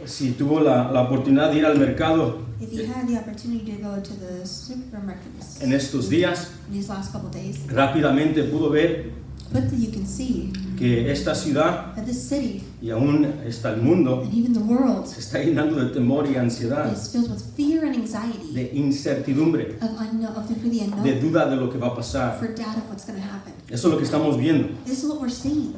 si tuvo la oportunidad de ir al mercado If you had the opportunity to go to the supermarkets en estos días, in these last couple of days, rápidamente pudo ver quickly you can see que esta ciudad that this city y aún hasta el mundo and even the world se está llenando de temor y ansiedad, is filled with fear and anxiety de incertidumbre, of the unknown, de duda de lo que va a pasar. for doubt of what's going to happen. Eso es lo que estamos viendo. This is what we're seeing.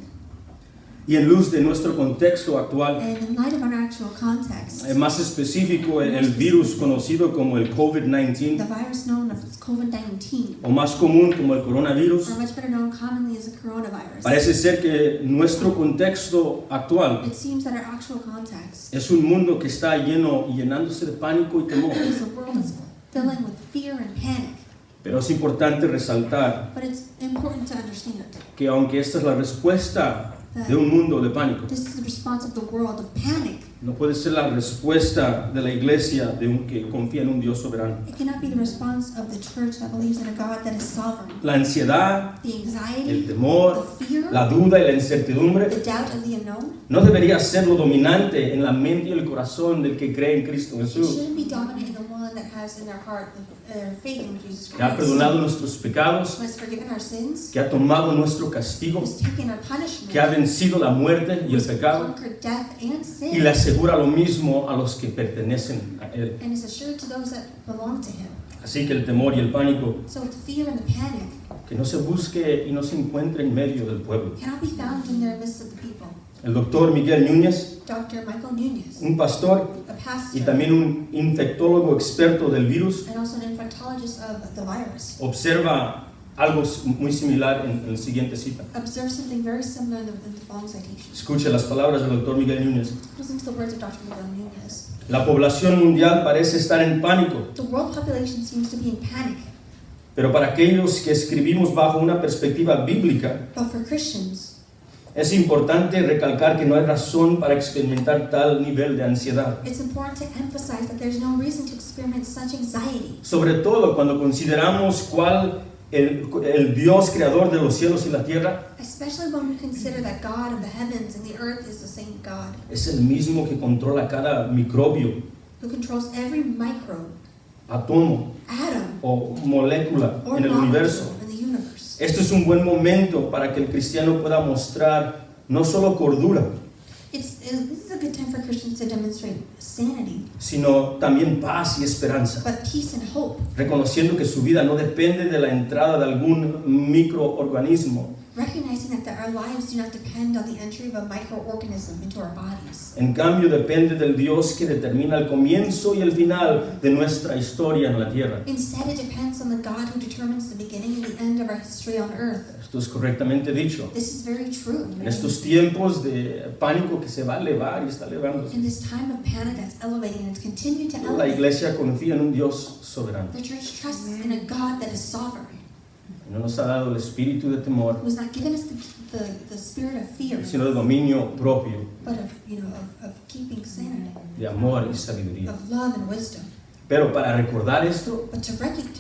Y en luz de nuestro contexto actual, And in light of our actual context, más específico el virus conocido como el the COVID-19, virus known as COVID-19, o más común como el coronavirus, or much better known commonly as the coronavirus, parece ser que nuestro contexto actual it seems that our actual context es un mundo que está llenándose de pánico y temor. is a world that's filling with fear and panic. Pero es importante resaltar But it's important to understand que aunque esta es la respuesta de un mundo de pánico, this is the response of the world of panic. no puede ser la respuesta de la iglesia que confía en un Dios soberano. It cannot be the response of the church that believes in a God that is sovereign. La ansiedad, The el anxiety, temor, the fear, la duda y la incertidumbre the doubt of the unknown, no debería ser lo dominante en la mente y el corazón del que cree en Cristo it Jesús, shouldn't be dominant in the one that has in their heart the faith in Jesus que ha Christ, perdonado nuestros pecados, who has forgiven our sins, que ha tomado nuestro castigo, who has taken our punishment, que ha vencido la muerte y who el has pecado, conquered death and sin, y le asegura lo mismo a los que pertenecen a Él. and is assured to those that belong to Him. Así que el temor y el pánico So the fear and the panic que no se busque y no se encuentre en medio del pueblo. cannot be found in the midst of the people. El doctor Miguel Núñez, Dr. Michael Nunez, un pastor a y pastor también un infectólogo experto del virus, and also an infectologist of the virus, observa algo muy similar en la siguiente cita. observed something very similar in the following citation. Escuche las palabras del doctor Miguel Núñez. Listen to the words of Dr. Miguel Nunez. La población mundial parece estar en pánico, The world population seems to be in panic, pero para aquellos que escribimos bajo una perspectiva bíblica, but for Christians, es importante recalcar que no hay razón para experimentar tal nivel de ansiedad. it's important to emphasize that there's no reason to experience such anxiety, Sobre todo cuando consideramos cuál el Dios creador de los cielos y la tierra especially when we consider that God of the heavens and the earth is the same God, es el mismo que controla cada microbio, who controls every microbe, átomo atom, o molécula or en el universo. molecule in the universe. Esto es un buen momento para que el cristiano pueda mostrar no solo cordura, This is a good time for Christians to demonstrate sanity, sino también paz y esperanza, but peace and hope, reconociendo que su vida no depende de la entrada de algún microorganismo. recognizing that our lives do not depend on the entry of a microorganism into our bodies. En cambio, depende del Dios que determina el comienzo y el final de nuestra historia en la tierra. Instead, it depends on the God who determines the beginning and the end of our history on earth. Esto es correctamente dicho. This is very true. En estos tiempos de pánico que se va a elevar y está elevándose, In this time of panic that's elevating and it's continuing to la elevate, iglesia confía en un Dios soberano. the church trusts in a God that is sovereign, No nos ha dado el espíritu de temor, who has not given us the spirit of fear, sino de dominio propio, but of keeping sanity, de amor y sabiduría. of love and wisdom. Pero para recordar esto, But to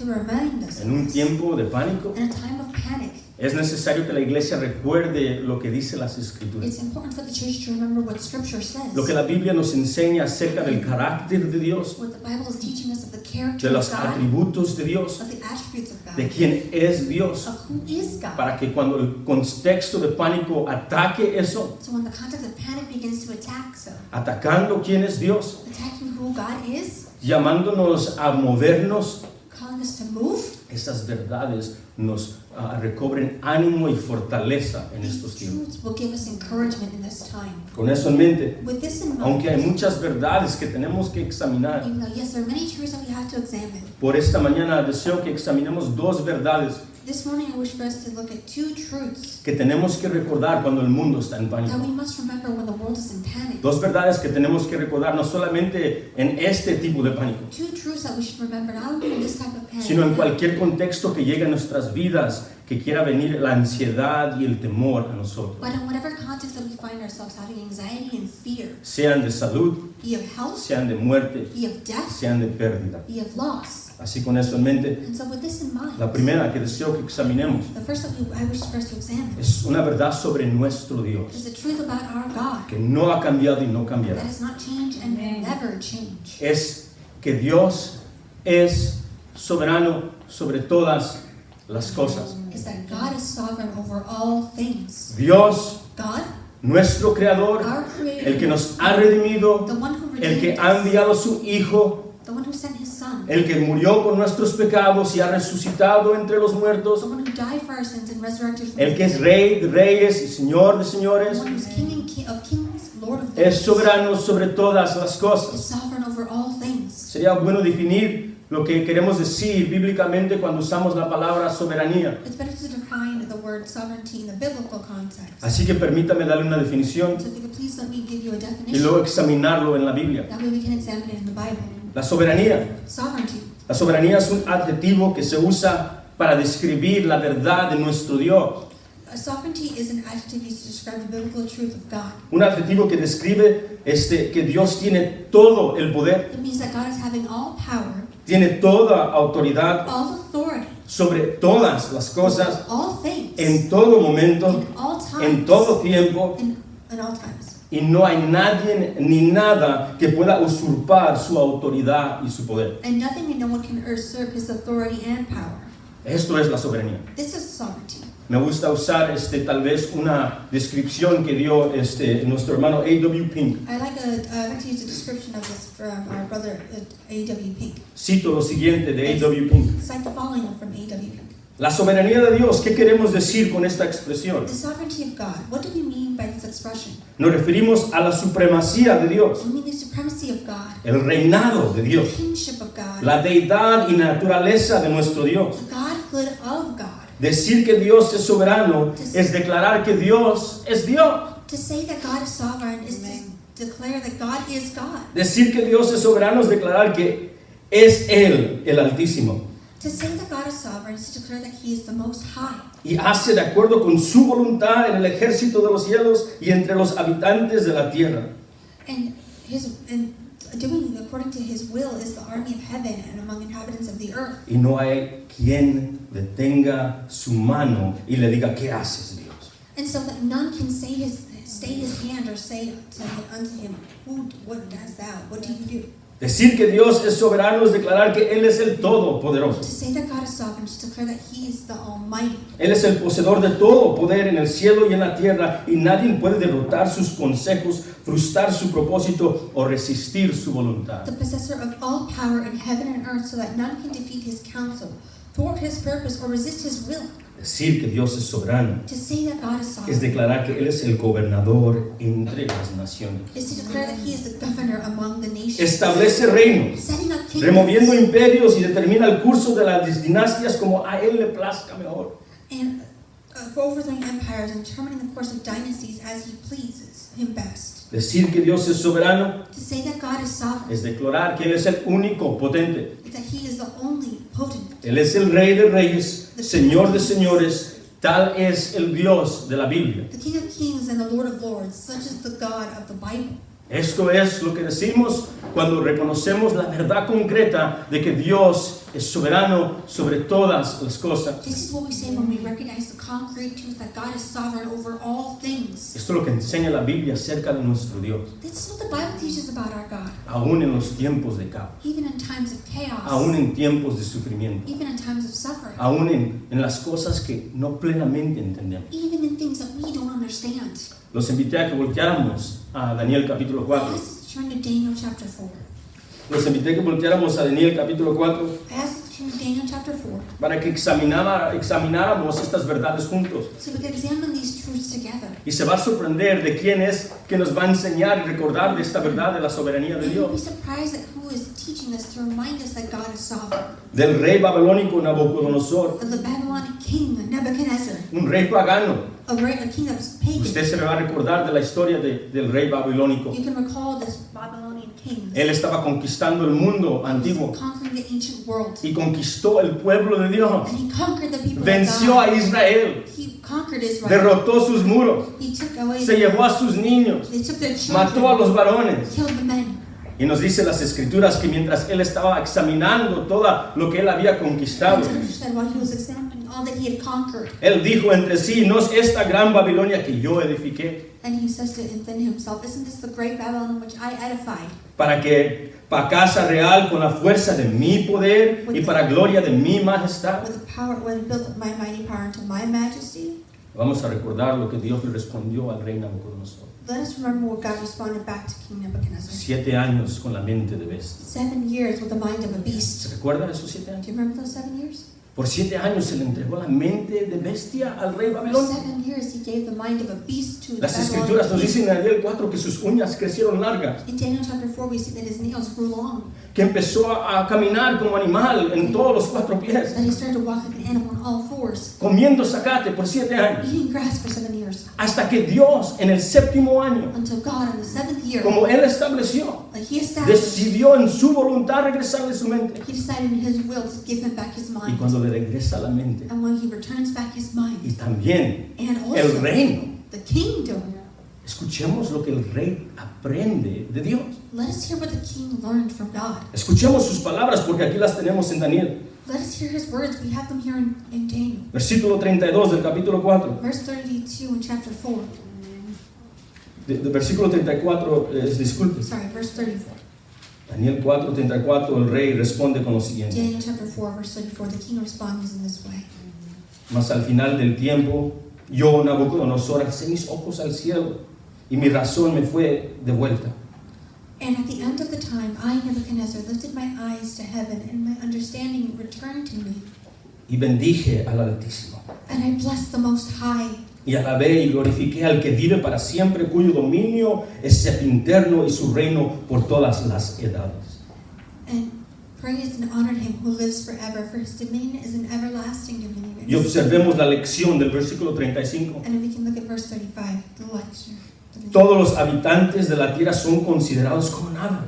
remind us en un of this, tiempo de pánico, in a time of panic, es necesario que la iglesia recuerde lo que dice las it's Escrituras. important for the church to remember what Scripture says, Lo que la Biblia nos enseña acerca del carácter de Dios, what the Bible is teaching us of the character de of los God, atributos de Dios, of the attributes of God, de quién es Dios, of who is God. para que cuando el contexto de pánico ataque eso, So when the context of panic begins to attack, atacando quién es Dios, attacking who God is, llamándonos a movernos, calling us to move, esas verdades nos recobren ánimo y fortaleza en estos these tiempos. truths will give us encouragement in this time. Con eso en mente, With this in mind, aunque hay muchas verdades que tenemos que examinar, even though yes, there are many truths that we have to examine, por esta mañana deseo que examinemos dos verdades this morning I wish for us to look at two truths que tenemos que recordar cuando el mundo está en that we pánico. must remember when the world is in panic. Dos verdades que tenemos que recordar no solamente en este tipo de pánico, Two truths that we should remember not only in this type of panic, sino en cualquier contexto que llegue a nuestras vidas que quiera venir la ansiedad y el temor a nosotros, but in whatever context that we find ourselves having anxiety and fear, sean de salud, be of health, sean de muerte, be of death, sean de pérdida. be of loss. Así con eso en mente, And so with this in mind, la primera que deseo que examinemos the first that I wish first to examine es una verdad sobre nuestro Dios, is the truth about our God que no ha cambiado y no cambiará. that has not changed and will never change. Es que Dios es soberano sobre todas las cosas. Is that God is sovereign over all things. Dios, God, nuestro Creador, our el que Creator, nos ha redimido, the one who el que redeemed ha us, enviado a su Hijo, the one who sent His Son, el que murió por nuestros pecados y ha resucitado entre los muertos, the one who died for our sins and resurrected from el the que es dead, Rey de reyes y Señor de the señores, one who's King of kings, Lord of es lords, soberano sobre todas las is cosas. sovereign over all things. Sería bueno definir lo que queremos decir bíblicamente cuando usamos la palabra soberanía. It's better to define the word sovereignty in the biblical context. Así que permítame darle una definición So if you could please let me give you a y definition. luego examinarlo en la Biblia. That way we can examine it in the Bible. La soberanía. Sovereignty. La soberanía es un adjetivo que se usa para describir la verdad de nuestro Dios. Sovereignty is an adjective used to describe the biblical truth of God. Un adjetivo que describe que Dios tiene todo el poder, It means that God is having all power, tiene toda autoridad all authority, sobre todas las cosas, all things, en todo momento, in all times, en todo tiempo, in all times. y no hay nadie ni nada que pueda usurpar su autoridad y su poder. And nothing and no one can usurp His authority and power. Esto es la soberanía. This is sovereignty. Me gusta usar tal vez una descripción que dio nuestro hermano A.W. Pink. I like to use a description of this from our brother A.W. Pink. Cito lo siguiente de A.W. Pink. Cite the following from A.W. Pink. La soberanía de Dios, ¿qué queremos decir con esta expresión? The sovereignty of God. What do we mean by this expression? Nos referimos a la supremacía de Dios, We mean the supremacy of God, el reinado de the Dios, kingship of God, la deidad y naturaleza de nuestro Dios. the godhood of God. Decir que Dios es soberano es declarar que Dios es Dios. To say that God is sovereign is to declare that God is God. Decir que Dios es soberano es declarar que es Él el Altísimo To say that God is sovereign is to declare that He is the Most High. y hace de acuerdo con su voluntad en el ejército de los cielos y entre los habitantes de la tierra. And doing according to His will is the army of heaven and among inhabitants of the earth. Y no hay quien detenga su mano y le diga, ¿qué haces, Dios? And so that none can stay His hand or say unto Him, what does thou? What do you do? Decir que Dios es soberano es declarar que Él es el Todopoderoso. To say that God is sovereign is to declare that He is the Almighty. Él es el poseedor de todo poder en el cielo y en la tierra y nadie puede derrotar sus consejos, frustrar su propósito o resistir su voluntad. The possessor of all power in heaven and earth so that none can defeat His counsel, thwart His purpose, or resist His will. Decir que Dios es soberano To say that God is es sovereign declarar que Él es el gobernador entre las naciones. is to declare that He is the governor among the nations, Establece reinos, setting up removiendo kingdoms, imperios y determina el curso de las dinastías como a Él le plazca mejor. and for overthrowing empires and determining the course of dynasties as He pleases Him best. Decir que Dios es soberano To say that God is sovereign es declarar que Él es el único potente. is that He is the only potent. Él es el Rey de reyes, Señor de señores. Tal es el Dios de la Biblia. The King of Kings and the Lord of Lords, such is the God of the Bible. Esto es lo que decimos cuando reconocemos la verdad concreta de que Dios es soberano sobre todas las cosas. This is what we say when we recognize the concrete truth that God is sovereign over all things. Esto es lo que enseña la Biblia acerca de nuestro Dios, This is what the Bible teaches about our God. aún en los tiempos de caos, Even in times of chaos, aún en tiempos de sufrimiento, even in times of suffering, aún en las cosas que no plenamente entendemos. even in things that we don't understand. Los invité a que volteáramos a Daniel capítulo I 4. asked us to turn to Daniel chapter 4. Los invité a que volteáramos a Daniel capítulo 4 I asked us to turn to Daniel chapter 4 para que examináramos estas verdades juntos. so we can examine these truths together. Y se va a sorprender de quién es que nos va a enseñar y recordar de esta verdad de la soberanía de And you'll be Dios. surprised at who is teaching us to remind us that God is sovereign. Del rey babilónico Nabucodonosor, Of the Babylonian king Nebuchadnezzar, un rey pagano. a king that was pagan. Usted se le va a recordar de la historia del rey babilónico. You can recall this Babylonian king. Él estaba conquistando el mundo antiguo Conquering the ancient world. y conquistó el pueblo de Dios. And he conquered the people Venció of a God. Israel, He conquered Israel. derrotó sus muros, He took away se llevó a sus niños, They took their mató a children, los varones, killed the men, Y nos dice las escrituras que mientras él estaba examinando todo lo que él había conquistado, And Scripture said while he was examining all that he had conquered, él dijo entre sí, ¿no es esta gran Babilonia que yo edifiqué? and he says to within himself, isn't this the great Babylon which I edified? Para casa real con la fuerza de mi poder y para gloria de mi majestad. With the power, when he built my mighty power into my majesty. Vamos a recordar lo que Dios le respondió al rey Nabucodonosor. Let us remember what God responded back to King Nebuchadnezzar. 7 años con la mente de bestia. 7 years with the mind of a ¿Se beast. recuerdan esos 7 Do años? you remember those 7 years? Por 7 años se le entregó la mente de bestia al rey For Babilonia. 7 years he gave the mind of a beast to the Las escrituras nos Babylonian dicen king. en Daniel 4 que sus uñas crecieron largas, In Daniel chapter 4 we see that his nails grew long. que empezó a caminar como animal en todos los 4 pies, That he started to walk like an animal on all fours. comiendo zacate por 7 años, Eating grass for 7 years. hasta que Dios en el 7º año, Until God in the 7th year, como Él estableció, like he established, decidió en su voluntad regresarle su mente. he decided in his will to give him back his Y mind. cuando le regresa la mente, And when he returns back his y mind, también and el also reino, the kingdom, escuchemos lo que el rey aprende de Dios. let us hear what the king learned from God. Escuchemos sus palabras porque aquí las tenemos en Daniel. Let us hear his words. We have them here in Daniel. Versículo 32 del capítulo 4. Verse 32 in chapter 4. De versículo 34, disculpe. Sorry, verse 34. Daniel 4, 34, el rey responde con lo siguiente. Daniel chapter 4, verse 34. The king responds in this way. Mas al final del tiempo, yo, Nabucodonosor, alcé mis ojos al cielo y mi razón me fue devuelta. And at the end of the time, I, Nebuchadnezzar, lifted my eyes to heaven, and my understanding returned to me. Y bendije al Altísimo. And I blessed the Most High. Y alabé y glorifiqué al que vive para siempre, cuyo dominio es sempiterno y su reino por todas las edades. And praised and honored him who lives forever, for his dominion is an everlasting dominion. Y observemos la lección del versículo 35. And if we can look at verse 35, the lecture. Todos los habitantes de la tierra son considerados como nada.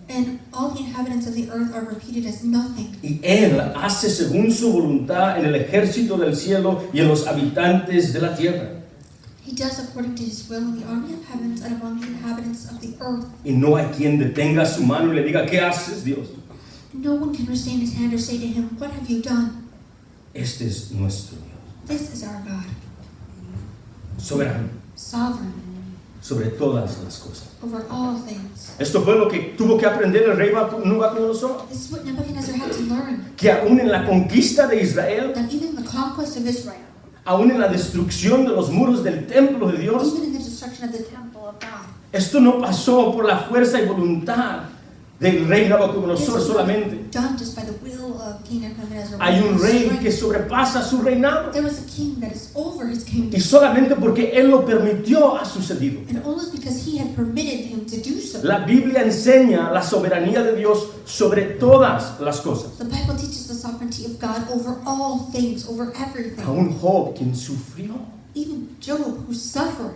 And all the inhabitants of the earth are reputed as nothing. Y Él hace según su voluntad en el ejército del cielo y en los habitantes de la tierra. He does according to his will in the army of heavens and among the inhabitants of the earth. Y no hay quien detenga su mano y le diga, ¿qué haces, Dios? No one can restrain his hand or say to him, what have you done? Este es nuestro Dios, This is our God, soberano sovereign sobre todas las cosas. over all things. Esto fue lo que tuvo que aprender el rey Nabucodonosor, This is what Nebuchadnezzar had to learn. que aún en la conquista de Israel, That even in the conquest of Israel, aún en la destrucción de los muros del templo de Dios, even in the destruction of the temple of God, esto no pasó por la fuerza y voluntad del rey this Nabucodonosor was solamente. done just by the will of King Nebuchadnezzar. Hay un rey Strength. que sobrepasa su reinado. There was a king that is over his Y kingdom. solamente porque Él lo permitió ha sucedido. And only because he had permitted him to do so. La Biblia enseña la soberanía de Dios sobre todas las cosas. The Bible teaches the sovereignty of God over all things, over everything. Aún Job, quien sufrió Even Job, who suffered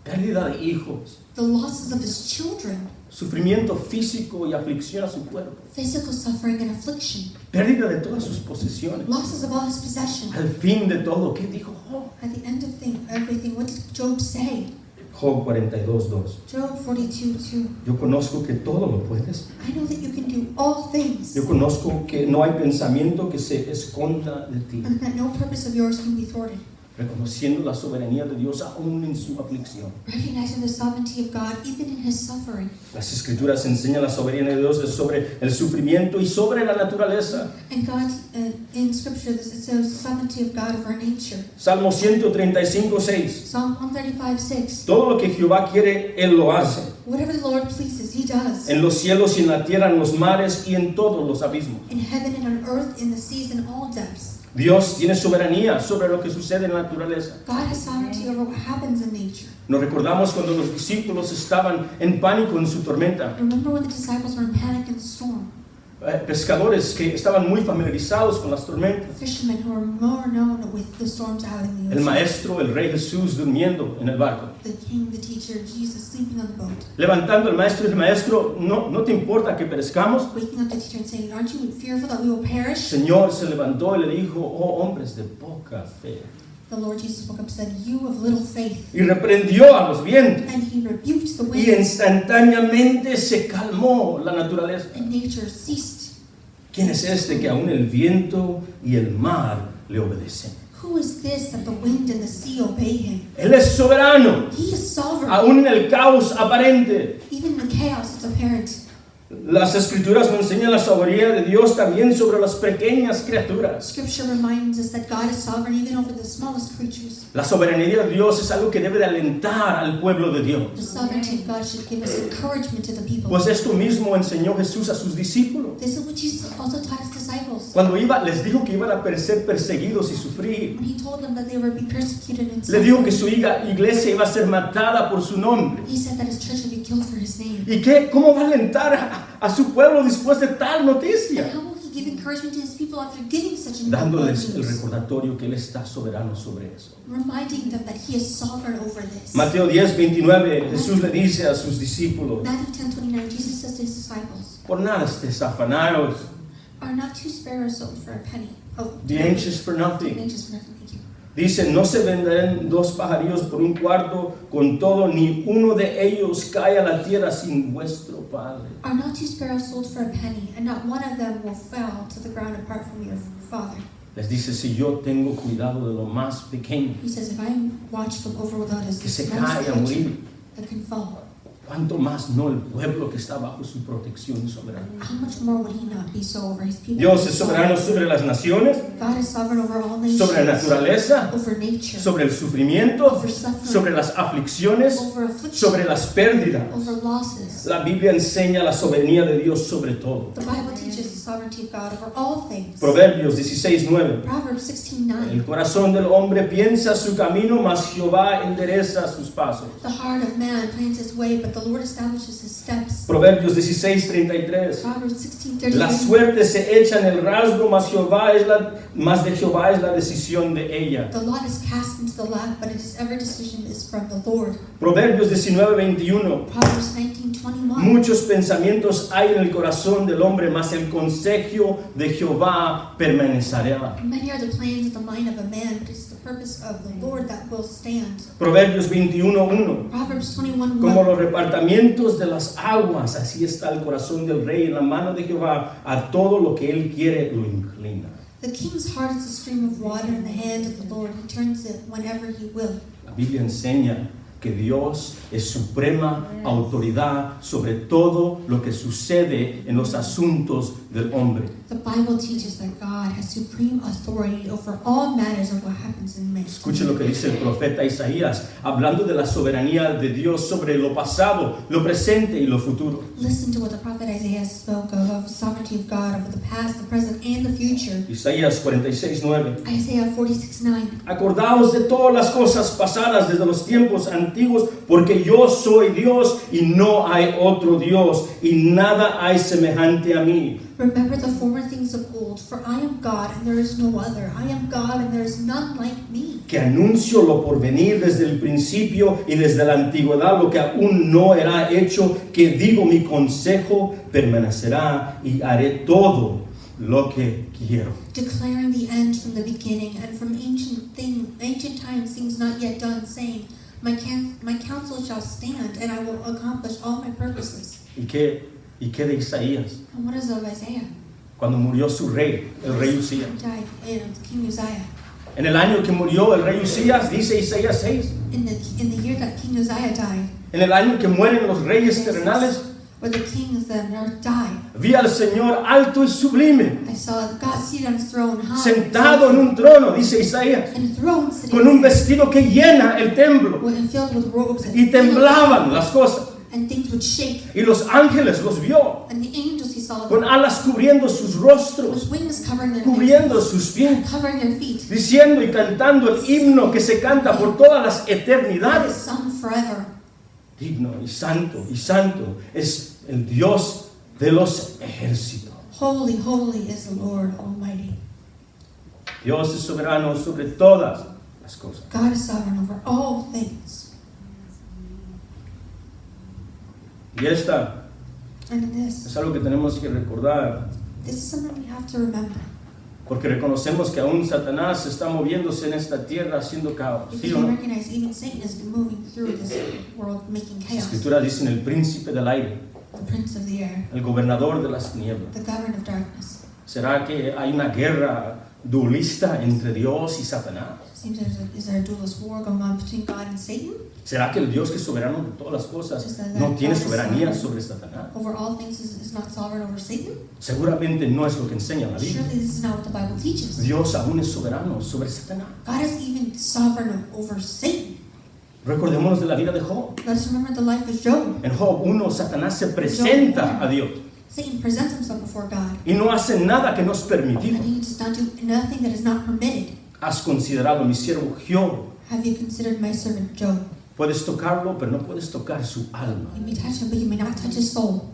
pérdida de hijos, the losses of his children, sufrimiento físico y aflicción a su cuerpo, physical suffering and affliction, pérdida de todas sus posesiones. losses of all his possessions. Al fin de todo, ¿qué dijo Job? At the end of everything, what did Job say? Job 42:2. Job 42:2. Yo conozco que todo lo puedes. I know that you can do all things, Yo conozco que no hay pensamiento que se esconda de ti. and that no purpose of yours can be thwarted. Reconociendo la soberanía de Dios aún en su aflicción. Recognizing the sovereignty of God even in his suffering. Las escrituras enseñan la soberanía de Dios sobre el sufrimiento y sobre la naturaleza. And God, in Scripture, it says the sovereignty of God over nature. Salmo 135:6. Psalm 135:6. Todo lo que Jehová quiere, Él lo hace. Whatever the Lord pleases, he does. En los cielos y en la tierra, en los mares y en todos los abismos. In heaven and on earth, in the seas and all depths. Dios tiene soberanía sobre lo que sucede en la naturaleza. God has sovereignty over what happens in nature. Nos recordamos cuando los discípulos estaban en pánico en su tormenta. Remember when the disciples were in panic in the storm? Pescadores que estaban muy familiarizados con las tormentas. Fishermen who are more known with the storms out in the El ocean. maestro, el rey Jesús durmiendo en el barco. The king, the teacher, Jesus sleeping on the boat. Levantando el maestro y el maestro, no te importa que perezcamos. Waking up the teacher and saying, aren't you fearful that we will El perish? Señor se levantó y le dijo, oh hombres de poca fe. the Lord Jesus spoke up and said, "You of little faith." Y reprendió a los vientos. And he rebuked the Y wind, instantáneamente se calmó la naturaleza. and nature ceased. ¿Quién es este que aún el viento y el mar le obedecen? Who is this that the wind and the sea obey him? Él es soberano, He is sovereign. aún en el caos aparente. Even in the chaos, it's apparent. Las escrituras nos enseñan la soberanía de Dios también sobre las pequeñas criaturas. Scripture reminds us that God is sovereign even over the smallest creatures. La soberanía de Dios es algo que debe de alentar al pueblo de Dios. The sovereignty of God should give us encouragement to the people. Pues esto mismo enseñó Jesús a sus discípulos. This is what Jesus also taught his disciples. Cuando les dijo que iban a ser perseguidos y sufrir. When he told them that they would be persecuted and Le dijo suffer, que su iglesia iba a ser matada por su nombre. he said that his church would be killed for his name. ¿Y cómo va a alentar a su pueblo después de tal noticia? And how will he give encouragement to his people after giving such a Dándoles el news? recordatorio que Él está soberano sobre eso. Reminding them that he is sovereign over this. Mateo 10:29, Jesús le dice a sus discípulos: Matthew 10:29, Jesus says to his disciples, por nada estés afanados, "Are not two sparrows sold for a penny?" Oh, be anxious for be nothing. anxious for nothing. Thank you. Dice, no se venderán 2 pajarillos por un cuarto, con todo, ni uno de ellos cae a la tierra sin vuestro Padre. Are not two sparrows sold for a penny, and not one of them will fall to the ground apart from your Father? Les dice, si yo tengo cuidado de lo más pequeño, He says, if I'm watchful over what is que the se smallest cae a creature morir, that can fall, ¿cuánto más no el pueblo que está bajo su protección soberana? how much more would he not be so over his people? Dios es soberano sobre las naciones, God is sovereign over all nations, sobre la naturaleza, over nature, sobre el sufrimiento, over suffering, sobre las aflicciones, over affliction, sobre las pérdidas. over losses. La Biblia enseña la soberanía de Dios sobre todo. The Bible teaches the sovereignty of God over all things. Proverbios 16:9. Proverbs 16:9. El corazón del hombre piensa su camino, mas Jehová endereza sus pasos. The heart of man plans his way, but the Lord establishes his steps. Proverbios 16:33. Proverbs 16:33. La suerte se echa en el rasgo, mas de Jehová es la decisión de ella. The lot is cast into the lap, but every decision is from the Lord. Proverbios 19:21. Proverbs 19:21. Muchos pensamientos hay en el corazón del hombre, mas el consejo de Jehová permanecerá. Many are the plans of the mind of a man, but it's the purpose of the Lord that will stand. Proverbios 21:1. Proverbs Como 21:1. los repartimientos de las aguas, así está el corazón del rey en la mano de Jehová, a todo lo que él quiere lo inclina. The king's heart is a stream of water in the hand of the Lord. He turns it whenever he will. La Biblia enseña que Dios es suprema autoridad sobre todo lo que sucede en los asuntos del hombre. The Bible teaches that God has supreme authority over all matters of what happens in man. Escuche lo que dice el profeta Isaías, hablando de la soberanía de Dios sobre lo pasado, lo presente y lo futuro. Listen to what the prophet Isaiah spoke of sovereignty of God over the past, the present, and the future. Isaías 46:9. Isaiah 46:9. Acordaos de todas las cosas pasadas desde los tiempos antiguos, porque yo soy Dios y no hay otro Dios, y nada hay semejante a mí. Remember the former things of old, for I am God and there is no other. I am God and there is none like me. Que anuncio lo por venir desde el principio y desde la antigüedad, lo que aún no era hecho, que digo mi consejo permanecerá y haré todo lo que quiero. Declaring the end from the beginning and from ancient times things not yet done, saying, my counsel shall stand and I will accomplish all my purposes. ¿Y qué de Isaías? And what is of Isaiah? Cuando murió su rey, el rey Usías. Died, King Uzziah. En el año que murió el rey Usías, dice Isaías 6. In the year that King Uzziah died, En el año que mueren los reyes terrenales, where the kings that earth died, vi al Señor alto y sublime, I saw God seated on his throne, high, sentado en un trono, dice Isaías, and a throne sitting con un vestido que llena el templo, and filled with robes, y temblaban las cosas, and things would shake, y los ángeles los vio, and the angels he saw con alas cubriendo sus rostros, with wings covering their cubriendo faces, sus pies, covering their feet, diciendo y cantando el himno que se canta por todas las that is eternidades. sung forever. Digno y santo es el Dios de los ejércitos. Holy, holy is the Lord Almighty. Dios es soberano sobre todas las cosas. God is sovereign over all things. Y And in this es algo que tenemos que recordar. is something we have to remember. Porque reconocemos que aún Satanás está moviéndose en esta tierra haciendo caos. Because ¿Sí o we no? recognize even Satan is moving through this world making La chaos. Escritura dice el príncipe del aire, The prince of the air, el gobernador de las tinieblas. the governor of darkness. ¿Será que hay una guerra dualista entre Dios y Satanás? Seems is there a dualist war going on between God and Satan? ¿Será que el Dios que es soberano de todas las cosas no tiene soberanía sobre Satanás? Over all things is not sovereign over Satan? Seguramente no es lo que enseña la Biblia. Surely this is not what the Bible teaches. Dios aún es soberano sobre Satanás. God is even sovereign over Satan. Recordémonos de la vida de Job. Let us remember the life of Job. En Job 1, Satanás se presenta a Dios Satan presents himself before God, y no hace nada que no es permitido. and he does not do nothing that is not permitted. Has considerado mi siervo Job. Have you considered my servant Job? Puedes tocarlo, pero no puedes tocar su alma. You may touch him, but you may not touch his soul.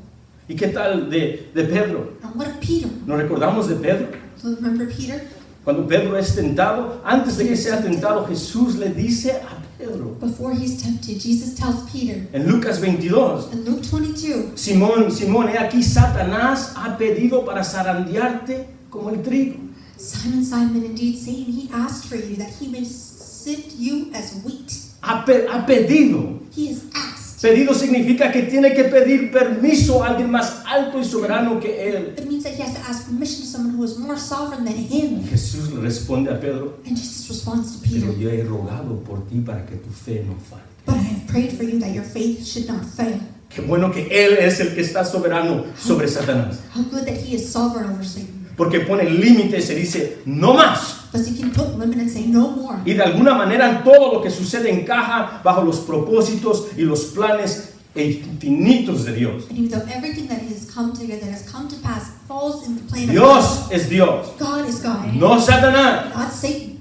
¿Y qué tal de Pedro? And what of Peter? ¿Nos recordamos de Pedro? So remember Peter? Cuando Pedro es tentado, antes de que sea tentado, Jesús le dice a Pedro, Before he's tempted, Jesus tells Peter en Lucas 22, in Luke 22, Simón, Simón, he aquí Satanás ha pedido para zarandearte como el trigo. Simon, Simon, indeed Satan, he asked for you that he may sift you as wheat. Ha pedido. He has asked. Pedido significa que tiene que pedir permiso a alguien más alto y soberano que él. It means that he has to ask permission to someone who is more sovereign than him. Jesús le responde a Pedro, And Jesus responds to pero Peter, yo he rogado por ti para que tu fe no falte. but I have prayed for you that your faith should not fail. Qué bueno que Él es el que está soberano sobre Satanás. How good that he is sovereign over Satan. Porque pone límites y dice, no más. But he can put limit and say no more. Y de alguna manera todo lo que sucede encaja bajo los propósitos y los planes infinitos de Dios. And even though everything that has come together, that has come to pass, falls in the plan of Dios es Dios, God is God, no Satanás. not Satan.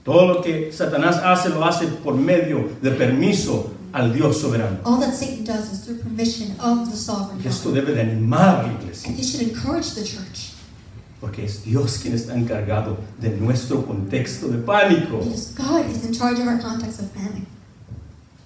Todo lo que Satanás hace lo hace por medio de permiso al Dios soberano. All that Satan does is through permission of the sovereign Y esto God. debe de animar a la iglesia. And this should encourage the church. Porque es Dios quien está encargado de nuestro contexto de pánico. Because God is in charge of our context of panic.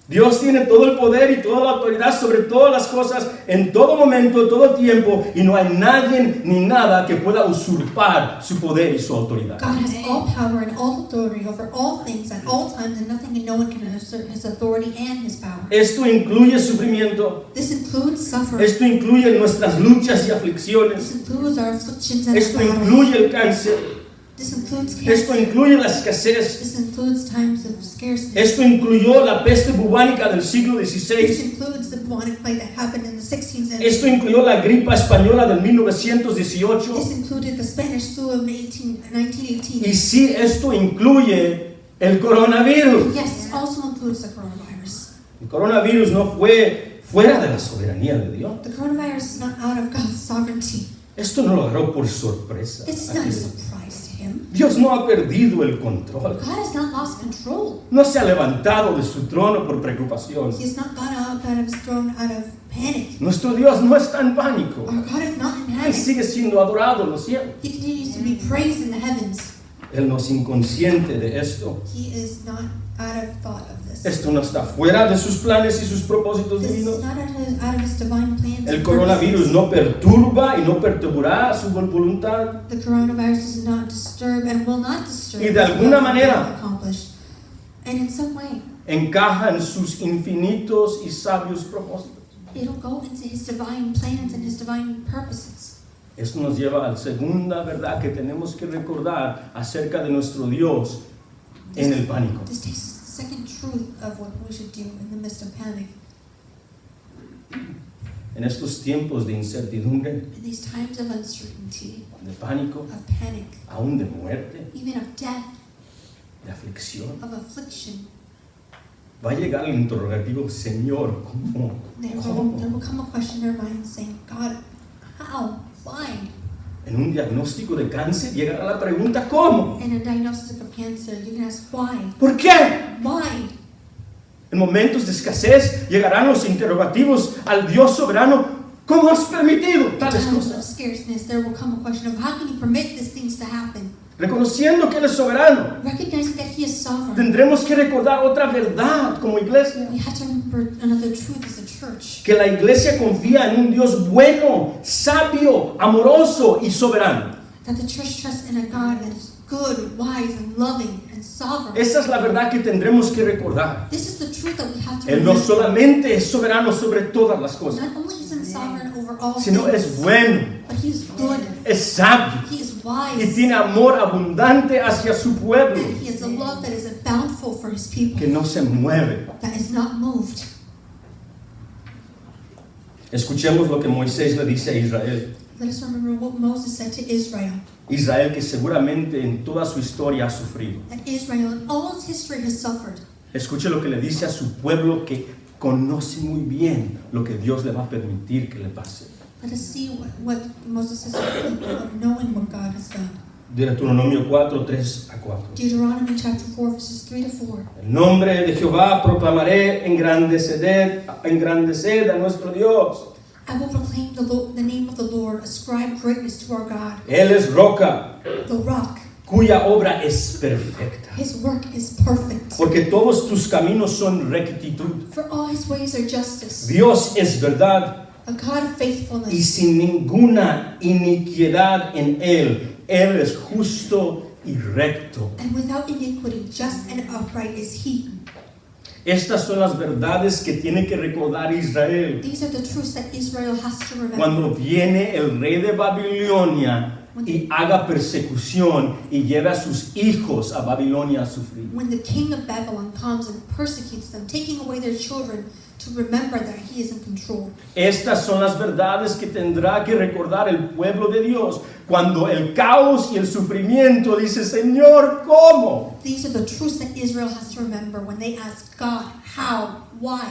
Dios tiene todo el poder y toda la autoridad sobre todas las cosas en todo momento, todo tiempo, y no hay nadie ni nada que pueda usurpar su poder y su autoridad. God has all power and all authority over all things at all times, and nothing and no one can usurp his authority and his power. Esto incluye sufrimiento, This includes suffering. esto incluye nuestras luchas y This aflicciones, includes our afflictions and our esto battles. incluye el cáncer, This includes esto cancer. incluye la escasez, This includes times of scarcity. esto incluyó la peste bubónica del siglo This XVI, includes the bubonic plague that happened in the 16th century. esto incluyó la gripa española del 1918. This included the Spanish flu of 1918. Y sí, esto incluye el coronavirus. Yes, it also includes the coronavirus. El coronavirus no fue fuera de la soberanía de Dios. The coronavirus is not out of God's sovereignty. Esto no lo agarró por sorpresa. This is not a surprise to him. Dios no ha perdido el control. God has not lost control. No se ha levantado de su trono por preocupación. He has not gone out of his throne out of panic. Nuestro Dios no está en pánico. Our God is not in Él panic. sigue siendo adorado en los cielos. He continues to be praised in the heavens. Él no es inconsciente de esto. He is not out of thought of this. Esto no está fuera de sus planes y sus propósitos This divinos. is not out of his divine plans. El and coronavirus purposes. no perturba y no perturbará su voluntad. The coronavirus does not disturb and will not disturb. Y de alguna manera accomplished. And in some way, Encaja en sus infinitos y sabios propósitos. it'll go into his divine plans and his divine purposes. Esto nos lleva a la segunda verdad que tenemos que recordar acerca de nuestro Dios en el pánico. This takes the second truth of what we should do in the midst of panic. En estos tiempos de incertidumbre, In these times of uncertainty, de pánico, of panic, aún de muerte, even of death, de aflicción, of affliction, va a llegar el interrogativo, Señor, ¿cómo? there ¿Cómo? will come a question in our mind saying, God, how? Why? En un diagnóstico de cáncer llegará la pregunta, ¿cómo? In a diagnosis of cancer, you can ask, why? ¿Por qué? Why? En momentos de escasez llegarán los interrogativos al Dios soberano, ¿cómo has permitido In tales times of cosas? scarceness, there will come a question of how can you permit these things to happen? Reconociendo que Él es soberano, Recognizing that He is sovereign, tendremos que recordar otra verdad como iglesia. we have to remember another truth as a church. Que la iglesia confía en un Dios bueno, sabio, amoroso y soberano. That the church trusts in a God that is good, wise, and loving, and sovereign. Esa es la verdad que tendremos que recordar. This is the truth that we have to Él no remember. solamente es soberano sobre todas las cosas, Not only is he sovereign over all sino things, es bueno, but he is good, es sabio he is y wise, tiene amor abundante hacia su pueblo, and he has a love that is bountiful for his people, que no se mueve. that is not moved. Escuchemos lo que Moisés le dice a Israel. Let us remember what Moses said to Israel. Israel que seguramente en toda su historia ha sufrido. That Israel in all its history has suffered. Escuche lo que le dice a su pueblo que conoce muy bien lo que Dios le va a permitir que le pase. Let us see what Moses says to the people of knowing what God has done. Deuteronomio 4, 3 a 4. Deuteronomy chapter 4, verses 3 to 4. El nombre de Jehová proclamaré, engrandeced a nuestro Dios. I will proclaim the name of the Lord, ascribe greatness to our God, Él es roca, the rock. cuya obra es perfecta. His work is perfect. Porque todos tus caminos son rectitud. For all his ways are justice, Dios es verdad a God of y faithfulness, sin ninguna iniquidad en Él. Él es justo y recto. and without iniquity, just and upright is he. Estas son las verdades que tiene que recordar Israel. These are the truths that Israel has to remember. Cuando viene el rey de Babilonia y haga persecución y lleve a sus hijos a Babilonia a sufrir. When the king of Babylon comes and persecutes them, taking away their children, to remember that he is in control. Estas son las verdades que tendrá que recordar el pueblo de Dios cuando el caos y el sufrimiento dice, Señor, ¿cómo? These are the truths that Israel has to remember when they ask God, how, why.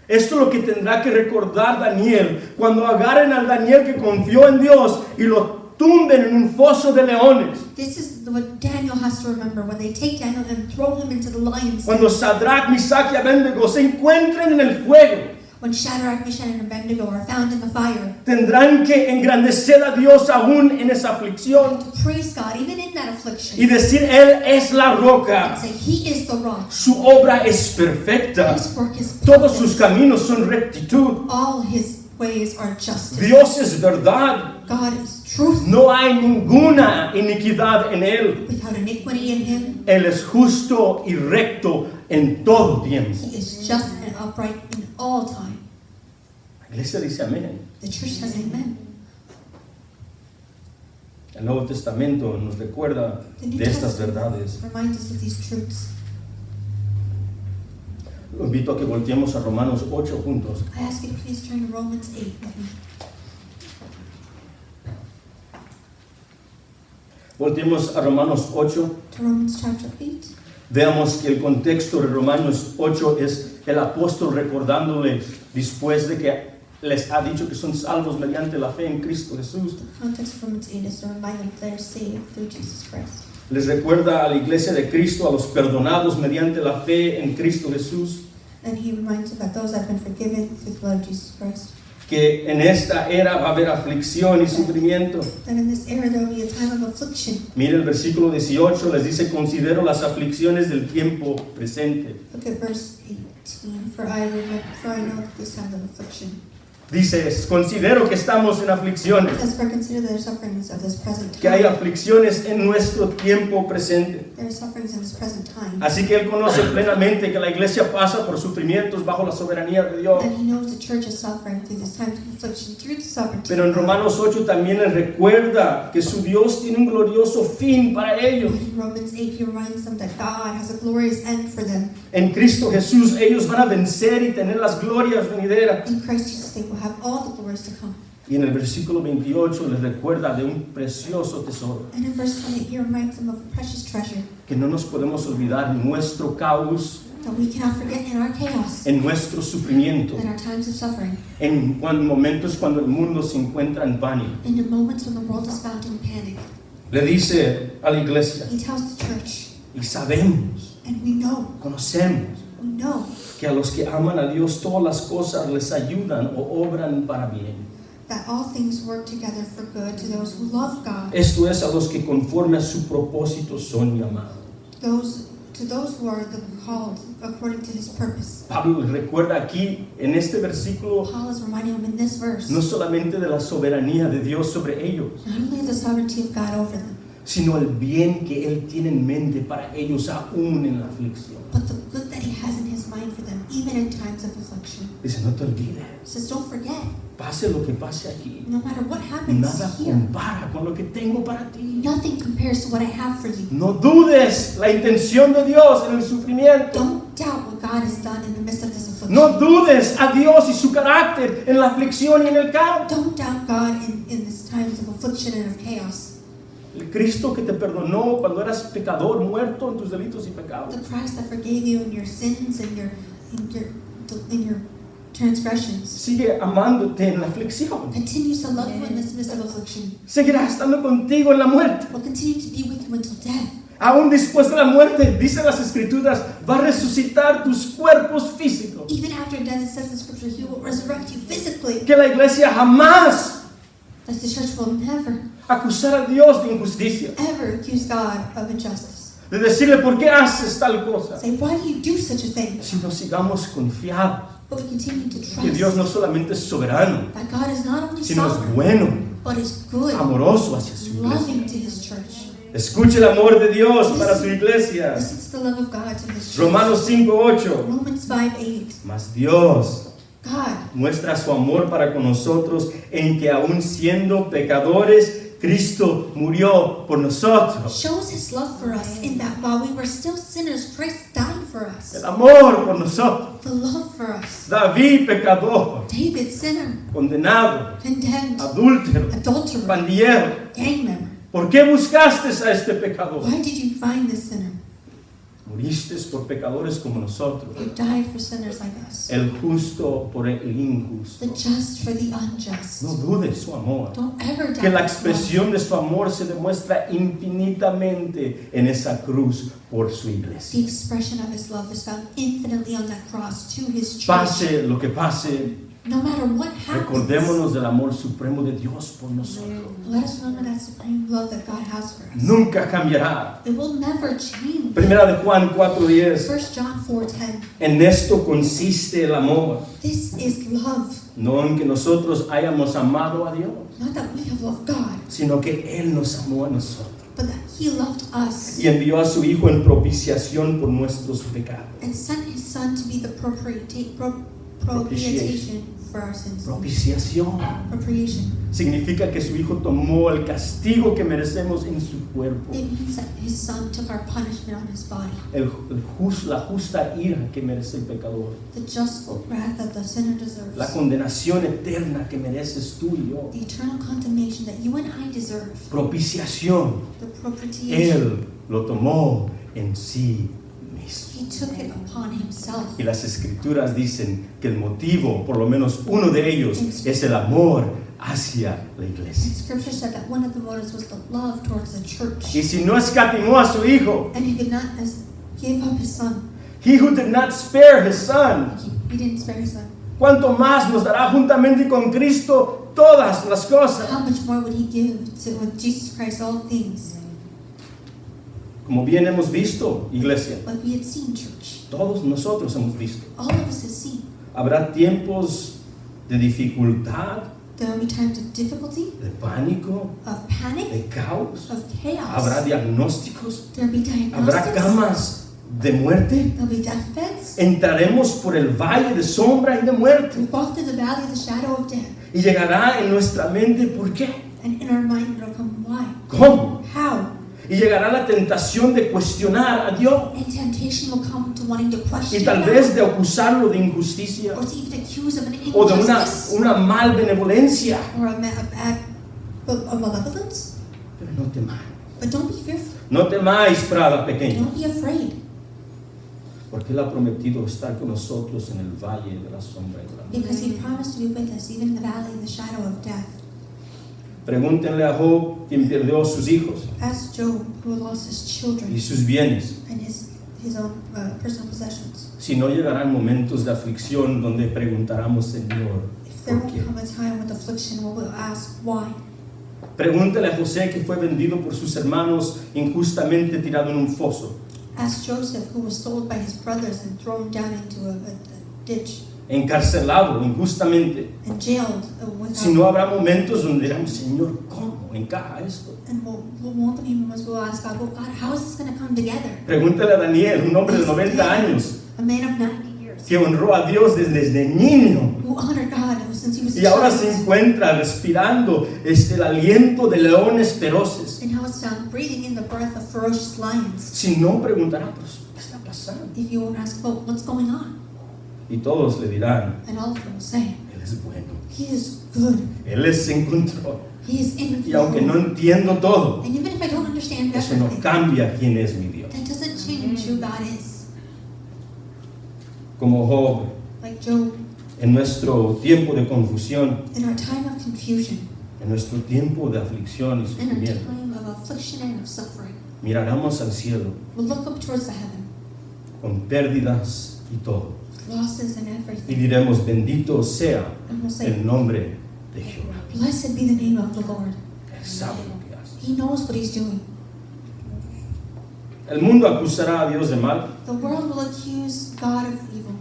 Esto es lo que tendrá que recordar Daniel cuando agarren al Daniel que confió en Dios y lo tumben en un foso de leones. This is what Daniel has to remember when they take Daniel and throw him into the lion's Cuando den. Sadrach, Mesach y Abednego se encuentren en el fuego, When Shadrach, Meshach, and Abednego are found in the fire. tendrán que engrandecer a Dios aún en esa aflicción To praise God, even in that affliction. y decir, Él es la And roca, say, he is the rock. su obra es perfecta, His work is todos sus perfect. caminos son rectitud, All his ways are justice. Dios es verdad, God is truth. no hay ninguna iniquidad en Él, Without iniquity in him, Él es justo y recto en todo tiempo. he is just and upright in all time. La iglesia dice amén. The church says amen. El Nuevo Testamento nos recuerda The New de estas Testament verdades. reminds us of these truths. Lo invito a que volteemos a Romanos 8 juntos. I ask you to please turn to Romans 8 with me. Volteemos a Romanos 8. To Romans chapter 8. Veamos que el contexto de Romanos 8 es el apóstol recordándoles después de que les ha dicho que son salvos mediante la fe en Cristo Jesús. The context of Romans 8 is to remind them that they are saved through Jesus Christ. Les recuerda a la iglesia de Cristo, a los perdonados mediante la fe en Cristo Jesús, And he reminds them that those that have been forgiven through the blood of Jesus Christ. que en esta era va a haber aflicción y sufrimiento. That in this era there will be a time of affliction. Mire el versículo 18, les dice, considero las aflicciones del tiempo presente. Look at verse 18. For I know that this time of affliction. Dice, considero que estamos en aflicciones, It says, for consider their sufferings of this present que hay time. aflicciones en nuestro tiempo presente. There are sufferings in this present time. Así que él conoce plenamente que la iglesia pasa por sufrimientos bajo la soberanía de Dios. And he knows the church is suffering through this time of affliction, through the sovereignty. Pero en of God. Romanos 8 también les recuerda que su Dios tiene un glorioso fin para ellos. In Romans 8, he reminds them that God has a glorious end for them. En Cristo Jesús ellos van a vencer y tener las glorias venideras. In Christ Jesus, they will have all the glories to come. Y en el versículo 28 les recuerda de un precioso tesoro And in verse 28, he reminds them of a precious treasure que no nos podemos olvidar en nuestro caos, that we cannot forget in our chaos, en nuestro sufrimiento, in our times of suffering, en momentos cuando el mundo se encuentra en pánico. in the moments when the world is bound in panic. Le dice a la iglesia, He tells the church, y sabemos, and we know que a los que aman a Dios todas las cosas les ayudan o obran para bien. that all things work together for good to those who love God, Esto es a los que conforme a su propósito son llamados. those to those who are called according to his purpose. Pablo recuerda aquí en este versículo Paul is reminding them in this verse no solamente de la soberanía de Dios sobre ellos, not only of the sovereignty of God over them, sino el bien que Él tiene en mente para ellos aún en la aflicción. but the good that he has in his mind for them, even in times of affliction. Dice, no te olvides, He says, don't forget, pase lo que pase aquí, no matter what happens nada here, compara con lo que tengo para ti. nothing compares to what I have for you. No dudes la intención de Dios en el sufrimiento. Don't doubt what God has done in the midst of this affliction. No dudes a Dios y su carácter en la aflicción y en el caos. Don't doubt God in these times of affliction and of chaos. El Cristo que te perdonó cuando eras pecador, muerto en tus delitos y pecados. The Christ that forgave you in your sins and in your transgressions Sigue amándote en la aflicción. continues to love you in this midst of affliction. Seguirá estando contigo en la muerte. Will continue to be with you until death. Aún después de la muerte, dicen las Escrituras, va a resucitar tus cuerpos físicos. Even after death, it says in Scripture, He will resurrect you physically. Que la iglesia jamás That the church will never, acusar a Dios de injusticia. ever accuse God of injustice. De decirle, ¿por qué haces tal cosa? Say, why do you do such a thing? Sino sigamos confiados But we continue to que Dios trust no solamente es soberano, that God is not only sino es sovereign, bueno, but is good, amoroso hacia su iglesia. loving to His church. Escuche el amor de Dios para su iglesia. This is the love of God to His church. Romanos 5:8. Romans 5:8. Mas Dios God muestra su amor para con nosotros en que aún siendo pecadores, Cristo murió por nosotros. shows His love for us in that while we were still sinners, Christ died for us. El amor por nosotros. The love for us. David, pecador, David, sinner, condenado, condemned, adúltero, adulterer, pandillero. gang member. ¿Por qué buscaste a este pecador? Why did you find this sinner? Moriste por pecadores como nosotros. You died for sinners like us. El justo por el injusto. The just for the unjust. No dudes su amor. Don't ever doubt Que la His love. expresión de su amor se demuestra infinitamente en esa cruz por su The iglesia. expression of His love is found infinitely on that cross to His church. Pase lo que pase, No matter what happens, recordémonos del amor supremo de Dios por nosotros. let us remember that supreme love that God has for us. Nunca cambiará. It will never change. Primera de Juan 4:10. 1 John 4:10. En esto consiste el amor, This is love. no en que nosotros hayamos amado a Dios, Not that we have loved God, sino que Él nos amó a nosotros but that He loved us y envió a su Hijo en propiciación por nuestros pecados. and sent His Son to be the propitiation for our sins. Propiciación Propitiation. significa que su Hijo tomó el castigo que merecemos en su cuerpo, It means that His Son took our punishment on His body. la justa ira que merece el pecador, The just wrath that the sinner la deserves. condenación eterna que mereces tú y yo. The eternal condemnation that you and I deserve. Propiciación, The propitiation. Él lo tomó en sí mismo. He took it upon Himself. Y las Escrituras dicen que el motivo, por lo menos uno de ellos, es el amor hacia la And iglesia. Scripture said that one of the motives was the love towards the church. Y si no escatimó a su Hijo, And He did not give up His Son. He who did not spare His Son, He didn't spare His Son. ¿cuánto más nos dará juntamente con Cristo todas las cosas? How much more would He give to with Jesus Christ all things? Como bien hemos visto, iglesia, Like we had seen, church. todos nosotros hemos visto. All of us have seen. Habrá tiempos de dificultad, There will be times of difficulty, de pánico, of panic, de caos. of chaos. Habrá diagnósticos, There will be habrá diagnostics. camas de muerte. There will be deathbeds. Entraremos por el valle de sombra y de muerte. We walk through the valley of the shadow of death. Y llegará en nuestra mente, ¿por qué? And in our mind it will come, why? ¿Cómo? How? Y llegará la tentación de cuestionar a Dios. And temptation will come to wanting to question Y tal God, vez de acusarlo de injusticia or to even accuse of an o de injustice una mal benevolencia. or a bad a malevolence. Pero no temáis. But don't be fearful. No temáis, Prada pequeña. Don't be afraid. Porque Él ha prometido estar con nosotros en el valle de la sombra y de la muerte. Because He promised to be with us even in the valley of the shadow of death. Pregúntenle a Job, quien perdió a sus hijos Ask Job, who lost his children y sus bienes, and his own personal possessions. si no llegarán momentos de aflicción donde preguntaremos, Señor, If there ¿por will qué? come a time with affliction where we'll ask why. Pregúntele a José, que fue vendido por sus hermanos injustamente tirado en un foso. as Joseph, who was sold by his brothers and thrown down into a ditch encarcelado injustamente. and jailed Si no habrá momentos donde dirán, Señor, ¿cómo encaja esto? And won't there be moments we'll ask God, well, God, how is this going to come together? Pregúntale a Daniel, un hombre de 90 años, A man of 90 years que honró a Dios desde niño. who honored God since he was a Y ahora se child. encuentra respirando el aliento de leones feroces. And how it's found breathing in the breath of ferocious lions. Si no, preguntará, pues, ¿qué está pasando? If you won't ask, well, what's going on? Y todos le dirán, And all of them will say, Él es bueno, He is good. Él es en control. He is in Y aunque no control. entiendo todo, And even if I don't understand eso no everything, cambia quién es mi Dios. that doesn't change who God is. Como Job, Like Job, en nuestro tiempo de confusión, in our time of confusion, en nuestro tiempo de aflicción y in our sufrimiento, time of affliction and of suffering, miraremos al cielo we'll look up towards the heaven, con pérdidas y todo. losses and Y everything, diremos, bendito sea and we'll say, el nombre de Jehová. blessed be the name of the Lord. Él sabe lo que hace. He knows what he's doing. El mundo acusará a Dios de mal, The world will accuse God of evil,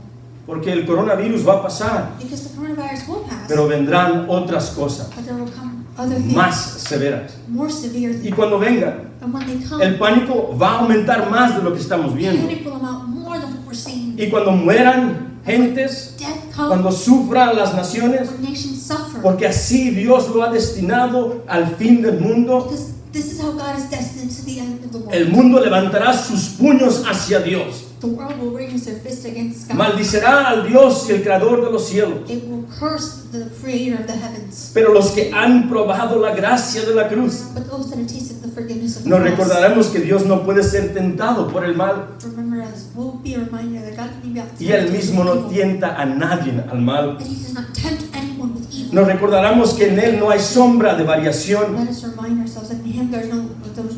porque el coronavirus va a pasar, because the coronavirus will pass, pero vendrán otras cosas but there will come other things, más severas. more severe Y things. cuando vengan, And when they come, el pánico va a aumentar más de lo que estamos viendo. panic will amount more than what we're seeing. Y cuando mueran gentes, Death comes, cuando sufran las naciones, when nations suffer, porque así Dios lo ha destinado al fin del mundo, because this is how God is destined to the end of the world. el mundo levantará sus puños hacia Dios. The world will raise their fist against God. Maldicirá al Dios y el creador de los cielos. It will curse the creator of the heavens. Pero los que han probado la gracia de la cruz, But those that have tasted the forgiveness of the nos cross, recordaremos que Dios no puede ser tentado por el mal. remember us, we'll be reminded that God can be Y Él tempted mismo with no evil, tienta a nadie al mal. and He does not tempt anyone with evil. Nos recordaremos que en Él no hay sombra de variación. Let us remind ourselves that in Him there's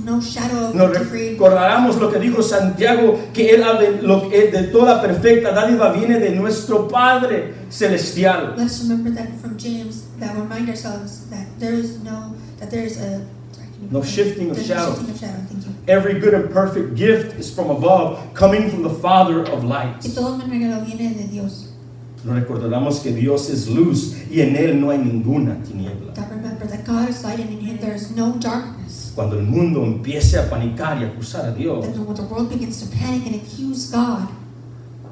no shadow of Nos difference. recordaremos lo que dijo Santiago, que Él de toda perfecta dádiva viene de nuestro Padre Celestial. Let us remember that from James, that remind ourselves that there is No shifting of there's shadow. no shifting of shadow. Thank you. Every good and perfect gift is from above, coming from the Father of Que lights. todo buen regalo viene de Dios. Nos recordamos que Dios es luz y en Él no hay ninguna tiniebla. That remember that God is light and in Him there is no darkness. Cuando el mundo empiece a panicar y acusar a Dios, That when the world begins to panic and accuse God,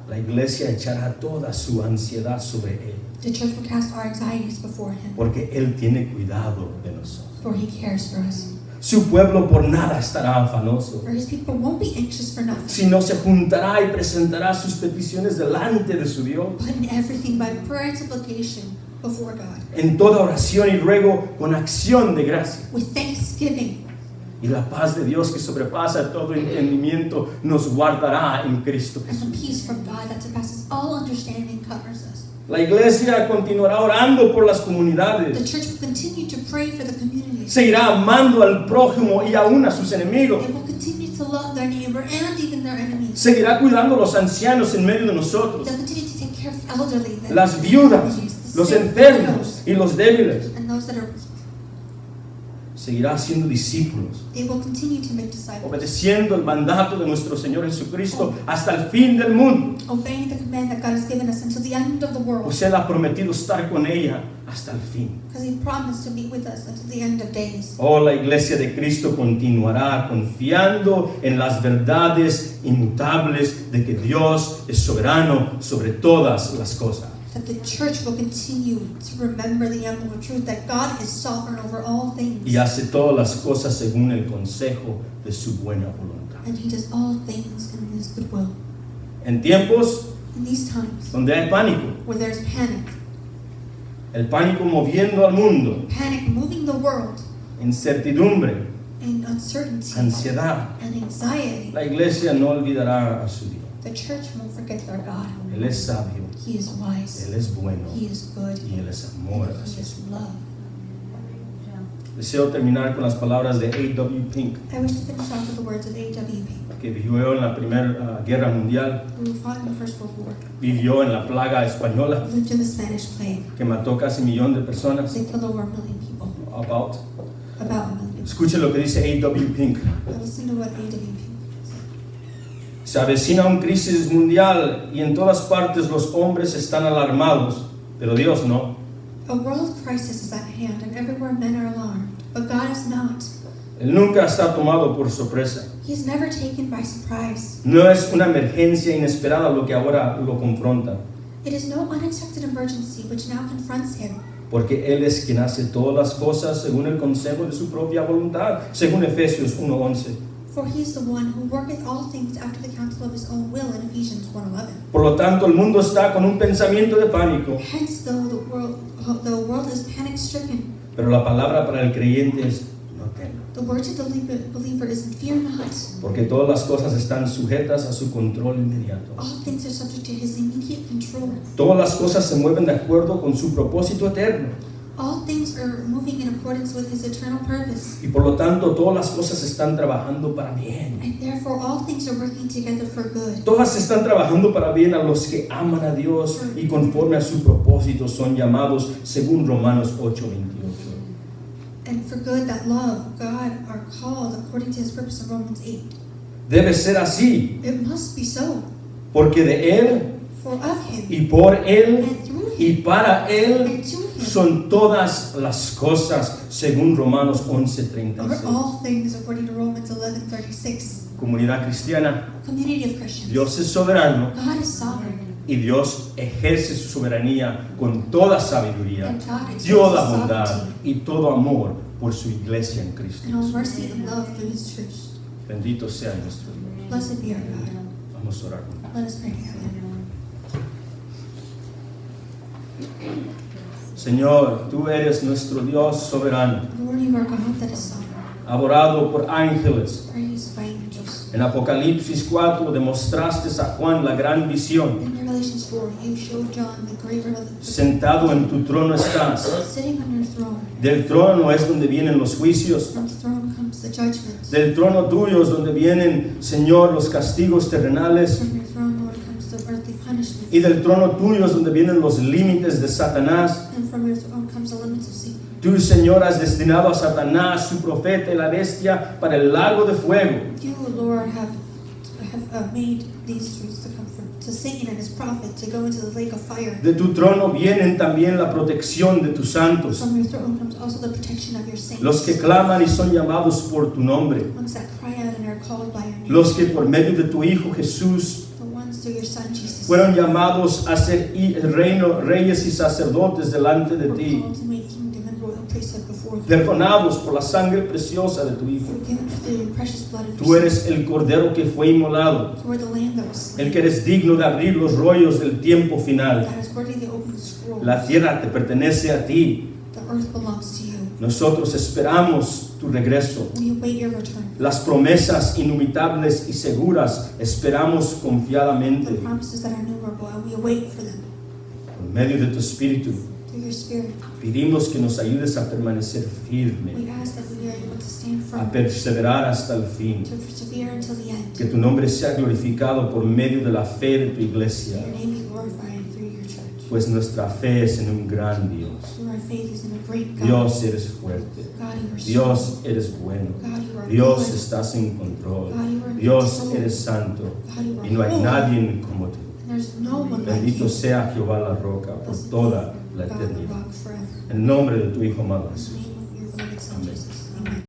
la iglesia echará toda su ansiedad sobre Él, the church will cast our anxieties before Him, porque Él tiene cuidado de nosotros. for He cares for us. Su pueblo por nada estará afanoso, For His people won't be anxious for nothing, sino se juntará y presentará sus peticiones delante de su Dios, but in everything by prayer and supplication before God, en toda oración y ruego con acción de gracia. with thanksgiving. Y la paz de Dios que sobrepasa todo entendimiento nos guardará en Cristo And Jesús. the peace from God that surpasses all understanding covers us. La iglesia continuará orando por las The comunidades, church will continue to pray for the communities. seguirá amando al prójimo y aún a sus enemigos, They will continue to love their neighbor and even their enemies. seguirá cuidando a los ancianos en medio de nosotros, They'll continue to take care of the elderly, the las viudas, refugees, the los sick, enfermos y los débiles. and those that are. Seguirá siendo discípulos, They will continue to make disciples, obedeciendo el mandato de nuestro Señor Jesucristo hasta el fin del mundo, obeying the command that God has given us until the end of the world, pues Él ha prometido estar con ella hasta el fin. because He promised to be with us until the end of days. Oh, la iglesia de Cristo continuará confiando en las verdades inmutables de que Dios es soberano sobre todas las cosas. That the church will continue to remember the emblem of truth that God is sovereign over all things, Y hace todas las cosas según el consejo de su buena voluntad. and He does all things in His goodwill. En tiempos In these times donde hay pánico, where there's panic, el pánico moviendo al mundo, panic moving the world, incertidumbre, and uncertainty ansiedad, and anxiety, la iglesia no olvidará a su Dios. the church won't forget their God. Él es sabio, He is wise, Él es bueno He is good, y Él es amor. and He is love. Deseo terminar con las palabras de A.W. Pink, I wish to finish off with the words of A.W. Pink, que vivió en la Primera Guerra Mundial, who fought in the First World War, vivió en la plaga española, lived in the Spanish plague. que mató casi 1 millón de personas. They killed over 1 million people, About. about 1 million. Escuche lo que dice A.W. Pink. Now listen to what A.W. Pink said. Se avecina una crisis mundial y en todas partes los hombres están alarmados, pero Dios no. A world crisis is at hand, and everywhere men are alarmed. But God is not. Él nunca está tomado por sorpresa. He is never taken by surprise. No es una emergencia inesperada lo que ahora lo confronta, It is no unexpected emergency which now confronts him. porque Él es quien hace todas las cosas según el consejo de su propia voluntad, según Efesios 1:11. For he is the one who worketh all things after the counsel of his own will in Ephesians 1:11. Por lo tanto, el mundo está con un pensamiento de pánico, Hence, though the world is panic-stricken, pero la palabra para el creyente es no temas, the word to the believer is fear not. porque todas las cosas están sujetas a su control inmediato. All things are subject to his immediate control. Todas las cosas se mueven de acuerdo con su propósito eterno, All things are moving in accordance with his eternal purpose. y por lo tanto todas las cosas están trabajando para bien. And therefore all things are working together for good. Todas están trabajando para bien a los que aman a Dios y conforme a su propósito son llamados según Romanos 8:28. And for good that love God are called according to his purpose in Romans 8. Debe ser así, It must be so. porque de Él For of him y por Él and through y him para Él and to him son todas las cosas según Romanos are 11:36. all things according to Romans 11:36. Comunidad cristiana, Community of Christians. Dios es soberano God is sovereign. y Dios ejerce su soberanía con toda sabiduría, And God exerts toda his bondad sovereignty y todo amor por su iglesia en Cristo. and all mercy and love through his truth. Bendito sea nuestro Dios. Blessed be our God. Vamos a orar. Let us pray together. Señor, tú eres nuestro Dios soberano, Lord, you are God that is sovereign. adorado por ángeles. Praised by angels. En Apocalipsis 4 demostraste a Juan la gran visión. In Revelations 4, you showed John the great revelation. Sentado en tu trono estás. Sitting on your throne. Del trono es donde vienen los juicios. From the throne comes the judgment. Del trono tuyo es donde vienen, Señor, los castigos terrenales. From your throne, Lord, comes the earthly punishment. Y del trono tuyo es donde vienen los límites de Satanás. And from your throne comes the limits of Satan. Tú, Señor, has destinado a Satanás, su profeta y la bestia, para el lago de fuego. You, Lord, have made these truths to come to Satan and his prophet to go into the lake of fire. De tu trono vienen también la protección de tus santos, From your throne comes also the protection of your saints. los que claman y son llamados por tu nombre, Ones that cry out and are called by your name. los que por medio de tu Hijo Jesús The ones through your Son Jesus. fueron llamados a ser reyes y sacerdotes delante de Were ti, called to make kingdom and royal priesthood before thee. perdonados por la sangre preciosa de tu Hijo. Forgiven through the precious blood of Tú your Son. eres el Cordero que fue inmolado, You are the Lamb that was slain. el que eres digno de abrir los rollos del tiempo final. That is worthy to open the scrolls. La tierra te pertenece a ti. The earth belongs to you. Nosotros esperamos tu regreso. We await your return. Las promesas inumitables y seguras esperamos The confiadamente. promises that are innumerable, and we await for them Por medio de tu Espíritu, through your Spirit. pedimos que nos ayudes a permanecer We firme, ask that we are able to stand firm, a perseverar hasta el fin. to persevere until the end. Que tu nombre sea glorificado por medio de la fe de tu iglesia, Your name be glorified through your church. pues nuestra fe es en un gran Dios. Through our faith is in a great God. Dios, eres fuerte. God, you are Dios, strong. eres bueno. God, you are Dios, good. estás en control. God, you are in Dios, control. eres santo. God, you are Y no hay holy. nadie como tú. And there's no one like Bendito you. sea Jehová la roca por Blessed toda be la God, the eternidad. rock forever. En nombre de tu Hijo amado In the Jesús. name of your beloved Son, Amén. Jesus.